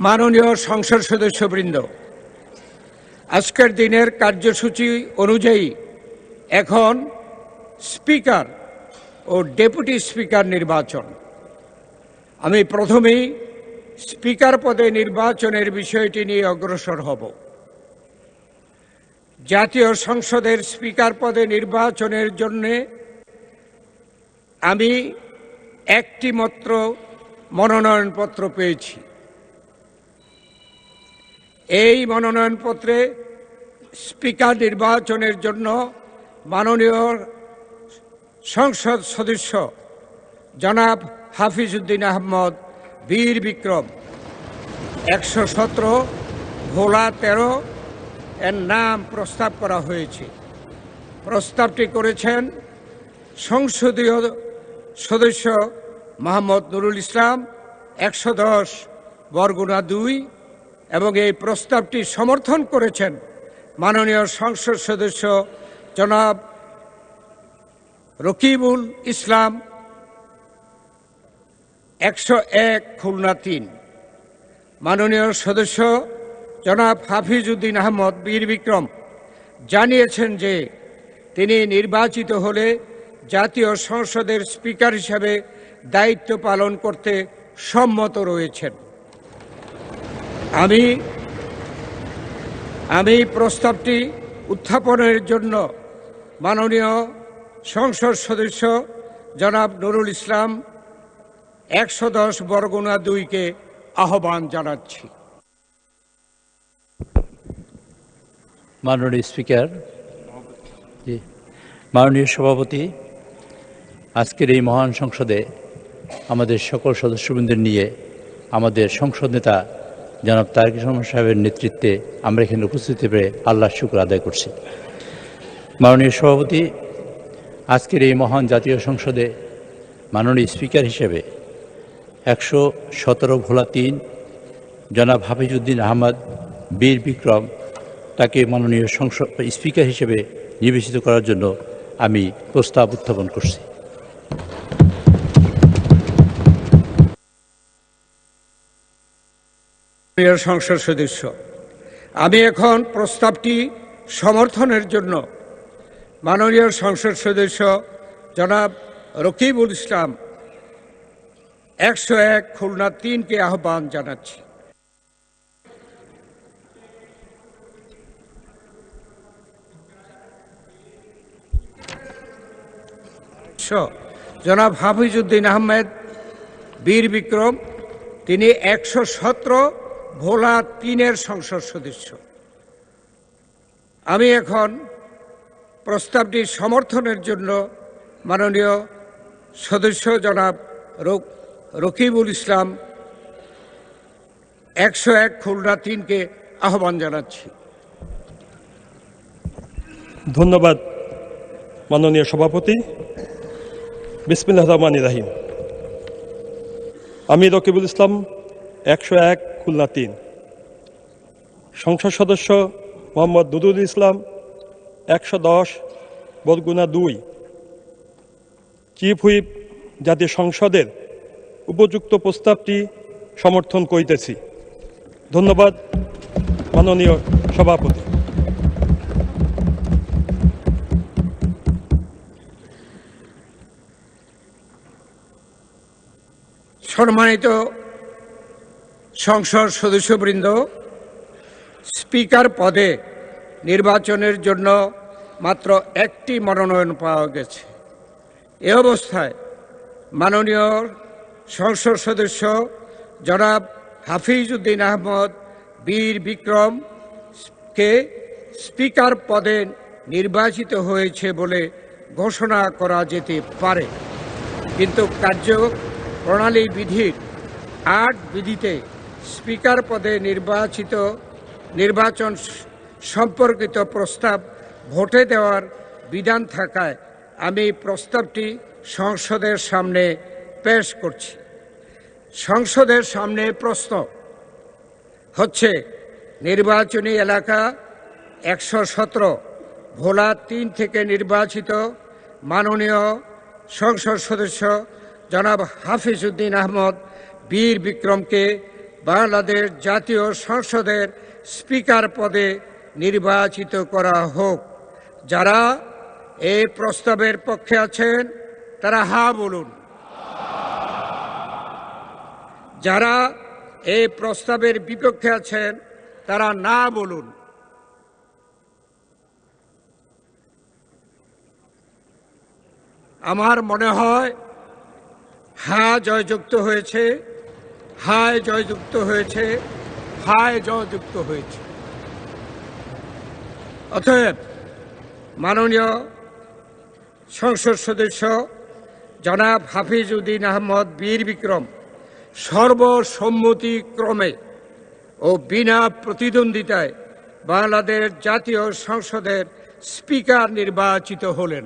মাননীয় সংসদ সদস্যবৃন্দ, আজকের দিনের কার্যসূচি অনুযায়ী এখন স্পিকার ও ডেপুটি স্পিকার নির্বাচন। আমি প্রথমেই স্পিকার পদে নির্বাচনের বিষয়টি নিয়ে অগ্রসর হব। জাতীয় সংসদের স্পিকার পদে নির্বাচনের জন্য আমি একটি মাত্র মনোনয়নপত্র পেয়েছি। এই মনোনয়নপত্রে স্পিকার নির্বাচনের জন্য মাননীয় সংসদ সদস্য জনাব হাফিজউদ্দিন আহমদ বীর বিক্রম 117 ভোলা 13 এর নাম প্রস্তাব করা হয়েছে। প্রস্তাবটি করেছেন সংসদীয় সদস্য মোহাম্মদ নুরুল ইসলাম 110 বরগুনা 2 এবং এই প্রস্তাবটি সমর্থন করেছেন মাননীয় সংসদ সদস্য জনাব রকিবুল ইসলাম 101 খুলনা 3। মাননীয় সদস্য জনাব হাফিজউদ্দিন আহমদ বীর বিক্রম জানিয়েছেন যে তিনি নির্বাচিত হলে জাতীয় সংসদের স্পিকার হিসাবে দায়িত্ব পালন করতে সম্মত রয়েছেন। আমি প্রস্তাবটি উত্থাপনের জন্য মাননীয় সংসদ সদস্য জনাব নুরুল ইসলাম 110 বরগুনা 2-কে আহ্বান জানাচ্ছি। মাননীয় স্পিকার, মাননীয় সভাপতি, আজকের এই মহান সংসদে আমাদের সকল সদস্যবৃন্দের নিয়ে আমাদের সংসদ নেতা জনাব তারেক রহমান সাহেবের নেতৃত্বে আমরা এখানে উপস্থিত পেরে আল্লাহর শুকর আদায় করছি। মাননীয় সভাপতি, আজকের এই মহান জাতীয় সংসদে মাননীয় স্পিকার হিসেবে 117 ভোলা 3 জনাব হাফিজউদ্দিন আহমদ বীর বিক্রম তাকে মাননীয় সংসদ স্পিকার হিসেবে নির্বাচিত করার জন্য আমি প্রস্তাব উত্থাপন করছি। সংসদ সদস্য, আমি এখন প্রস্তাবটি সমর্থনের জন্য মাননীয় সংসদ সদস্য জনাব রকিবুল ইসলাম 101 খুলনা 3-কে আহ্বান জানাচ্ছি। জনাব হাফিজউদ্দিন আহমেদ বীর বিক্রম, তিনি 117 ভোলা 3-এর সংসদ সদস্য। আমি এখন প্রস্তাবটি সমর্থনের জন্য মাননীয় সদস্য জনাব রকিবুল ইসলাম 101 খুলনা 3-কে আহ্বান জানাচ্ছি। ধন্যবাদ মাননীয় সভাপতি। বিসমিল্লাহির রহমানির রহিম। আমি রকিবুল ইসলাম 101 খুলনা 3, সংসদ সদস্য মোহাম্মদ নুরুল ইসলাম 110 বরগুনা 2, চিফ হুইপ জাতীয় সংসদের উপযুক্ত প্রস্তাবটি সমর্থন করিতেছি। ধন্যবাদ মাননীয় সভাপতি। সম্মানিত সংসদ সদস্যবৃন্দ, স্পিকার পদে নির্বাচনের জন্য মাত্র একটি মনোনয়ন পাওয়া গেছে। এ অবস্থায় মাননীয় সংসদ সদস্য জনাব হাফিজউদ্দিন আহমদ বীর বিক্রমকে স্পিকার পদে নির্বাচিত হয়েছে বলে ঘোষণা করা যেতে পারে, কিন্তু কার্যপ্রণালী বিধির 8 বিধিতে স্পিকার পদে নির্বাচন সম্পর্কিত প্রস্তাব ভোটে দেওয়ার বিধান থাকায় আমি প্রস্তাবটি সংসদের সামনে পেশ করছি। সংসদের সামনে প্রশ্ন হচ্ছে, নির্বাচনী এলাকা 117 ভোলা 3 থেকে নির্বাচিত মাননীয় সংসদ সদস্য জনাব হাফিজউদ্দিন আহমদ বীর বিক্রমকে বাংলাদেশ জাতীয় সংসদের স্পিকার পদে নির্বাচিত করা হোক। যারা এই প্রস্তাবের পক্ষে আছেন তারা হা বলুন। যারা এই প্রস্তাবের বিপক্ষে আছেন তারা না বলুন। আমার মনে হয় হা জয়যুক্ত হয়েছে, হায় জয়যুক্ত হয়েছে, হায় জয়যুক্ত হয়েছে। অতএব মাননীয় সংসদ সদস্য জনাব হাফিজ উদ্দিন আহমদ বীর বিক্রম সর্বসম্মতিক্রমে ও বিনা প্রতিদ্বন্দ্বিতায় বাংলাদেশ জাতীয় সংসদের স্পিকার নির্বাচিত হলেন।